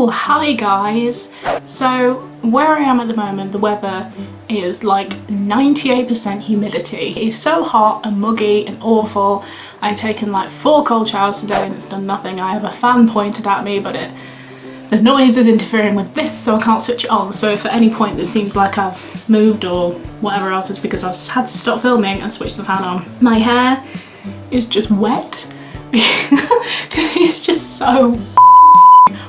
hi guys. So where I am at the moment, the weather is like 98% humidity. It's so hot and muggy and awful. I've taken like 4 cold showers today and it's done nothing. I have a fan pointed at me, but the noise is interfering with this, so I can't switch it on. So if at any point this seems like I've moved or whatever else, it's because I've had to stop filming and switch the fan on. My hair is just wet because it's just so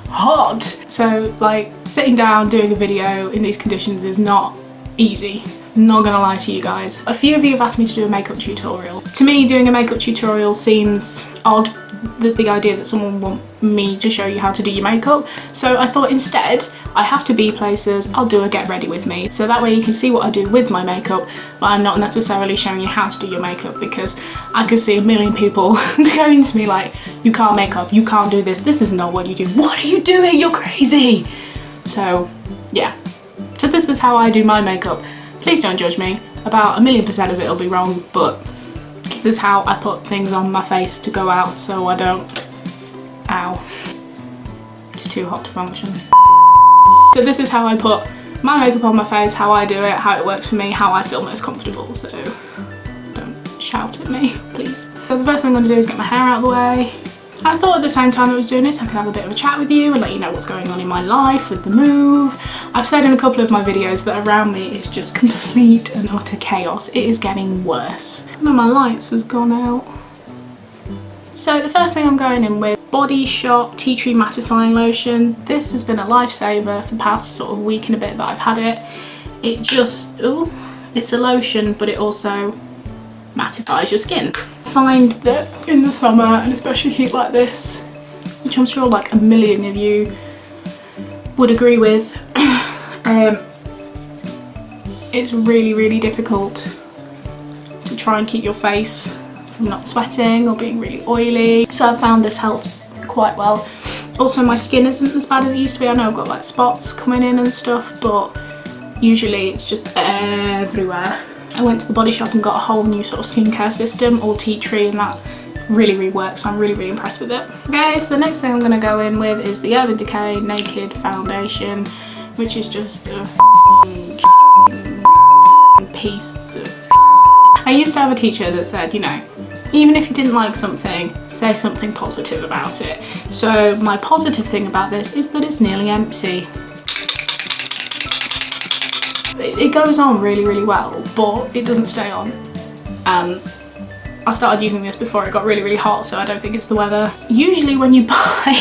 hot. So like sitting down doing a video in these conditions is not easy. Not gonna lie to you guys. A few of you have asked me to do a makeup tutorial. To me, doing a makeup tutorial seems odd, the idea that someone want me to show you how to do your makeup. So I thought instead, I have to be places, I'll do a get ready with me. So that way you can see what I do with my makeup, but I'm not necessarily showing you how to do your makeup, because I could see a million people going to me like, you can't make up, you can't do this is not what you do. What are you doing? You're crazy. So yeah, so this is how I do my makeup. Please don't judge me. About 1,000,000% of it will be wrong, but this is how I put things on my face to go out so I don't, ow, it's too hot to function. So this is how I put my makeup on my face, how I do it, how it works for me, how I feel most comfortable, so don't shout at me, please. So the first thing I'm going to do is get my hair out of the way. I thought at the same time I was doing this I could have a bit of a chat with you and let you know what's going on in my life with the move. I've said in a couple of my videos that around me is just complete and utter chaos. It is getting worse. One of my lights has gone out. So the first thing I'm going in with, Body Shop Tea Tree Mattifying Lotion. This has been a lifesaver for the past sort of week and a bit that I've had it. It just, ooh, it's a lotion, but it also mattifies your skin. Find that in the summer, and especially heat like this, which I'm sure like a million of you would agree with, it's really difficult to try and keep your face from not sweating or being really oily. So I found this helps quite well. Also my skin isn't as bad as it used to be. I know I've got like spots coming in and stuff, but usually it's just everywhere. I went to the Body Shop and got a whole new sort of skincare system, all tea tree, and that really works, so I'm really impressed with it. Okay, so the next thing I'm going to go in with is the Urban Decay Naked Foundation, which is just a piece of I used to have a teacher that said, you know, even if you didn't like something, say something positive about it. So my positive thing about this is that it's nearly empty. It goes on really well, but it doesn't stay on. And I started using this before it got really hot, so I don't think it's the weather. Usually when you buy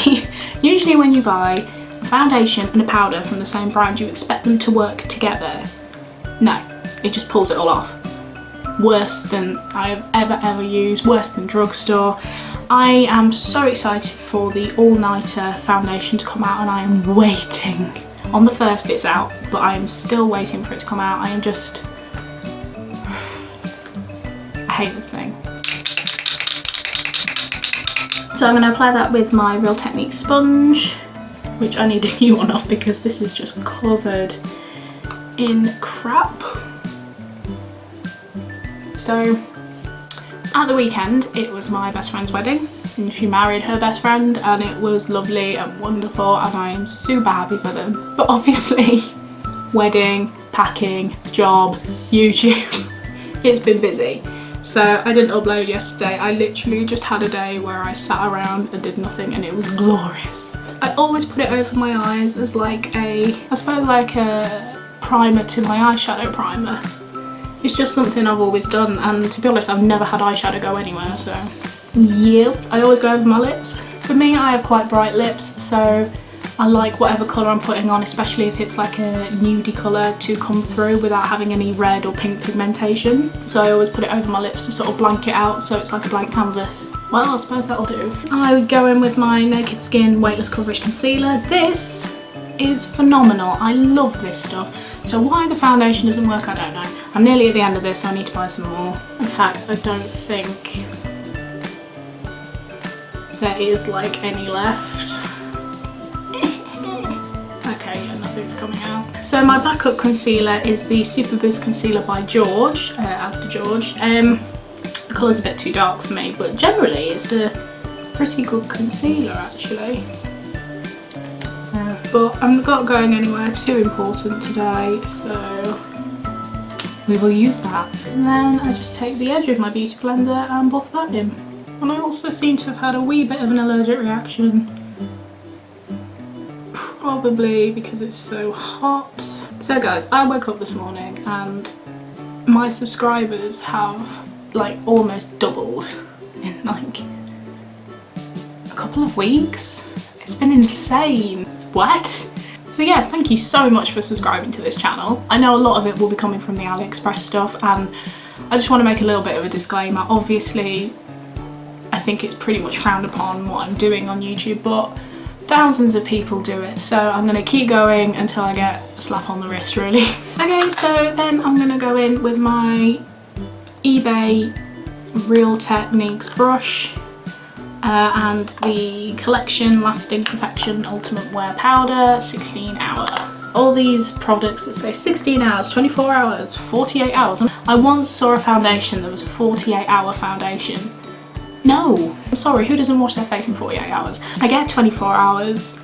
a foundation and a powder from the same brand, you expect them to work together. No, it just pulls it all off. Worse than I've ever used, worse than drugstore. I am so excited for the all-nighter foundation to come out, and I am waiting. On the 1st it's out, but I am still waiting for it to come out. I am just, I hate this thing. So I'm going to apply that with my Real Technique sponge, which I need a new one off because this is just covered in crap. So at the weekend it was my best friend's wedding, and she married her best friend, and it was lovely and wonderful, and I am super happy for them. But obviously wedding, packing, job, YouTube, it's been busy. So I didn't upload yesterday. I literally just had a day where I sat around and did nothing, and it was glorious. I always put it over my eyes as like a, I suppose like a primer to my eyeshadow primer. It's just something I've always done, and to be honest I've never had eyeshadow go anywhere, so yes, I always go over my lips. For me, I have quite bright lips, so I like whatever colour I'm putting on, especially if it's like a nudie colour, to come through without having any red or pink pigmentation. So I always put it over my lips to sort of blank it out, so it's like a blank canvas. Well, I suppose that'll do. I would go in with my Naked Skin Weightless Coverage Concealer. This is phenomenal. I love this stuff. So why the foundation doesn't work, I don't know. I'm nearly at the end of this, so I need to buy some more. In fact, I don't think there is like any left. Okay, yeah, nothing's coming out. So my backup concealer is the Super Boost Concealer by George, Asda George. The colour's a bit too dark for me, but generally it's a pretty good concealer actually. but I'm not going anywhere too important today, so we will use that. And then I just take the edge of my beauty blender and buff that in. And I also seem to have had a wee bit of an allergic reaction, probably because it's so hot. So guys, I woke up this morning and my subscribers have like almost doubled in like a couple of weeks. It's been insane. What? So yeah, thank you so much for subscribing to this channel. I know a lot of it will be coming from the AliExpress stuff, and I just want to make a little bit of a disclaimer. Obviously, I think it's pretty much frowned upon what I'm doing on YouTube, but thousands of people do it, so I'm going to keep going until I get a slap on the wrist, really. Okay, so then I'm going to go in with my eBay Real Techniques brush and the Collection Lasting Perfection Ultimate Wear Powder 16 hour. All these products that say 16 hours, 24 hours, 48 hours. I once saw a foundation that was a 48-hour foundation. No, I'm sorry, who doesn't wash their face in 48 hours? I get 24 hours,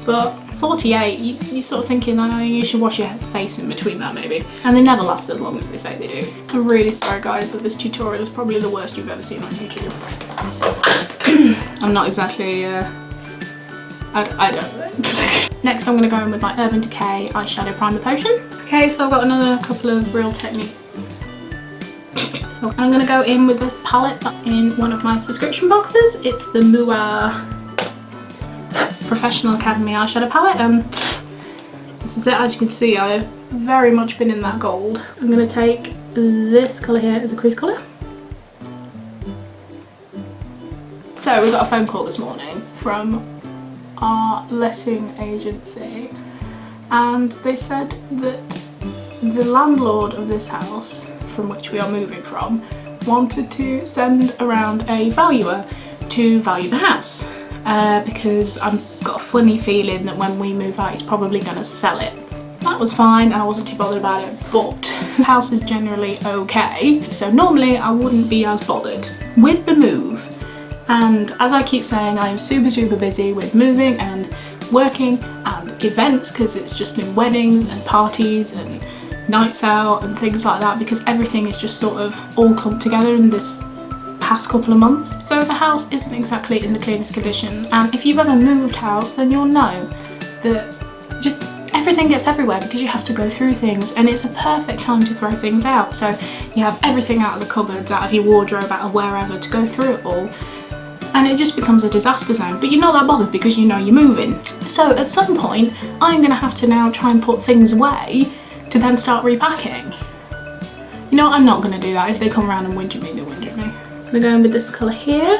but 48, you're sort of thinking, oh, you should wash your face in between that maybe. And they never last as long as they say they do. I'm really sorry guys that this tutorial is probably the worst you've ever seen on YouTube. I'm not exactly, I don't know. Next I'm going to go in with my Urban Decay Eyeshadow Primer Potion. Okay, so I've got another couple of Real Technique. So I'm going to go in with this palette in one of my subscription boxes. It's the Mua Professional Academy eyeshadow palette. This is it. As you can see, I've very much been in that gold. I'm going to take this colour here as a crease colour. So we got a phone call this morning from our letting agency, and they said that the landlord of this house, from which we are moving from, wanted to send around a valuer to value the house because I've got a funny feeling that when we move out he's probably going to sell it. That was fine and I wasn't too bothered about it, but the house is generally okay, so normally I wouldn't be as bothered. With the move, and as I keep saying, I am super busy with moving and working and events, because it's just been weddings and parties and nights out and things like that, because everything is just sort of all clumped together in this past couple of months. So the house isn't exactly in the cleanest condition, and if you've ever moved house then you'll know that just everything gets everywhere because you have to go through things, and it's a perfect time to throw things out. So you have everything out of the cupboards, out of your wardrobe, out of wherever, to go through it all, and it just becomes a disaster zone, but you're not that bothered because you know you're moving. So at some point I'm going to have to now try and put things away to then start repacking. You know what, I'm not going to do that. If they come around and whinge at me, they'll whinge at me. I'm going to go in with this colour here,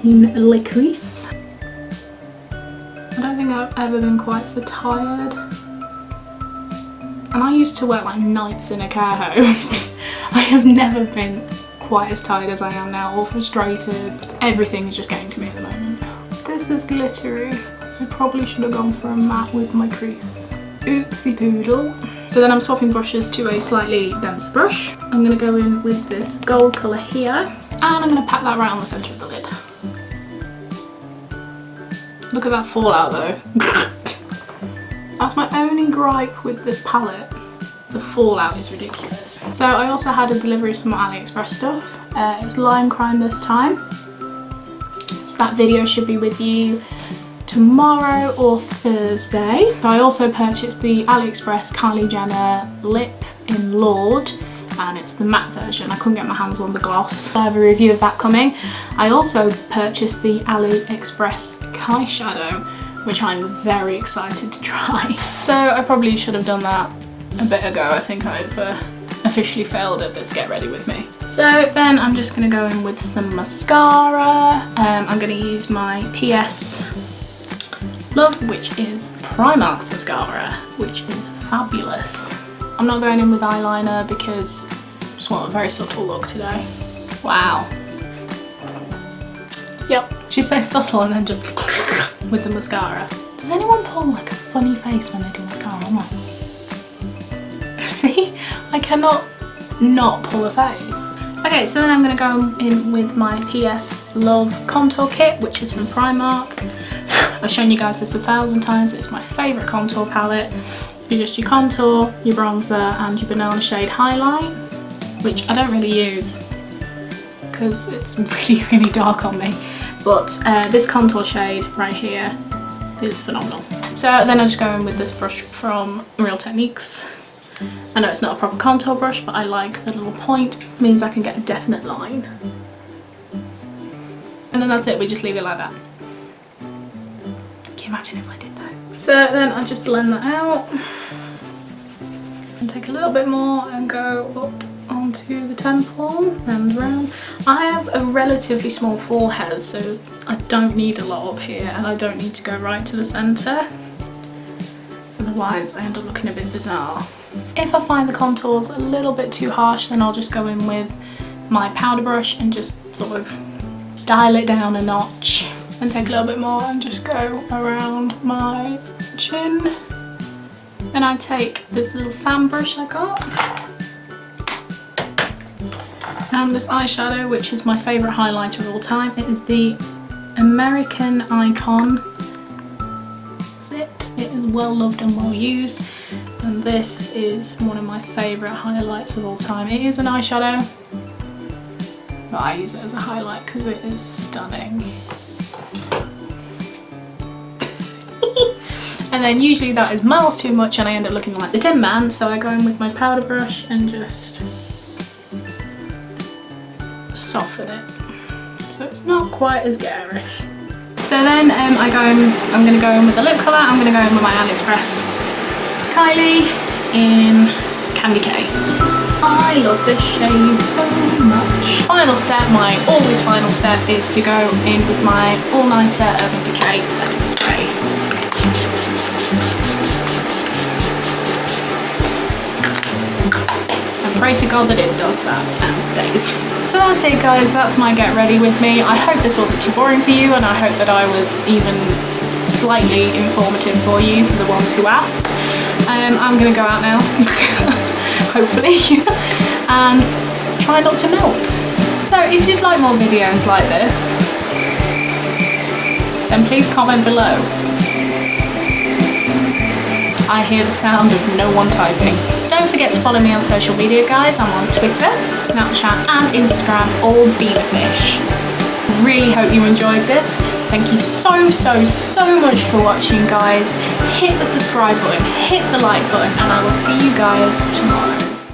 in Licorice. I don't think I've ever been quite so tired. And I used to work like nights in a care home. I have never been quite as tired as I am now, or frustrated. Everything is just getting to me at the moment. This is glittery. I probably should have gone for a matte with my crease. Oopsie poodle. So then I'm swapping brushes to a slightly denser brush. I'm going to go in with this gold colour here, and I'm going to pat that right on the centre of the lid. Look at that fallout though. That's my only gripe with this palette. The fallout is ridiculous. So I also had a delivery of some AliExpress stuff. It's lime crime this time. So that video should be with you tomorrow or Thursday. So I also purchased the AliExpress Kylie Jenner lip in Lord, and it's the matte version. I couldn't get my hands on the gloss. I have a review of that coming. I also purchased the AliExpress eyeshadow, which I'm very excited to try. So I probably should have done that a bit ago. I think I've officially failed at this get ready with me. So then I'm just going to go in with some mascara. I'm going to use my PS Love, which is Primark's mascara, which is fabulous. I'm not going in with eyeliner because I just want a very subtle look today. Wow. Yep, she's so subtle, and then just with the mascara. Does anyone pull like a funny face when they do mascara or not? See? I cannot not pull a face. Okay, so then I'm going to go in with my PS Love contour kit, which is from Primark. I've shown you guys this 1,000 times. It's my favourite contour palette. You just your contour, your bronzer and your banana shade highlight, which I don't really use because it's really, really dark on me. But this contour shade right here is phenomenal. So then I just go in with this brush from Real Techniques. I know it's not a proper contour brush, but I like the little point. It means I can get a definite line. And then that's it, we just leave it like that. Can you imagine if I did that? So then I just blend that out and take a little bit more and go up onto the temple and round. I have a relatively small forehead, so I don't need a lot up here and I don't need to go right to the centre. Otherwise I end up looking a bit bizarre. If I find the contours a little bit too harsh, then I'll just go in with my powder brush and just sort of dial it down a notch and take a little bit more and just go around my chin. Then I take this little fan brush I got and this eyeshadow, which is my favourite highlighter of all time. It is the American Icon. That's it. It is well loved and well used. And this is one of my favourite highlights of all time. It is an eyeshadow, but I use it as a highlight because it is stunning. And then usually that is miles too much and I end up looking like the Tin Man, so I go in with my powder brush and just soften it so it's not quite as garish. So then I'm going to go in with the lip colour. I'm going to go in with my AliExpress Kylie in Candy K. I love this shade so much. Final step, my always final step, is to go in with my All Nighter Urban Decay setting spray. And pray to God that it does that and stays. So that's it guys, that's my get ready with me. I hope this wasn't too boring for you and I hope that I was even slightly informative for you, for the ones who asked. I'm going to go out now, hopefully, and try not to melt. So if you'd like more videos like this, then please comment below. I hear the sound of no one typing. Don't forget to follow me on social media guys. I'm on Twitter, Snapchat and Instagram, all Beenafish. Really hope you enjoyed this. Thank you so much for watching guys. Hit the subscribe button, hit the like button, and I will see you guys tomorrow.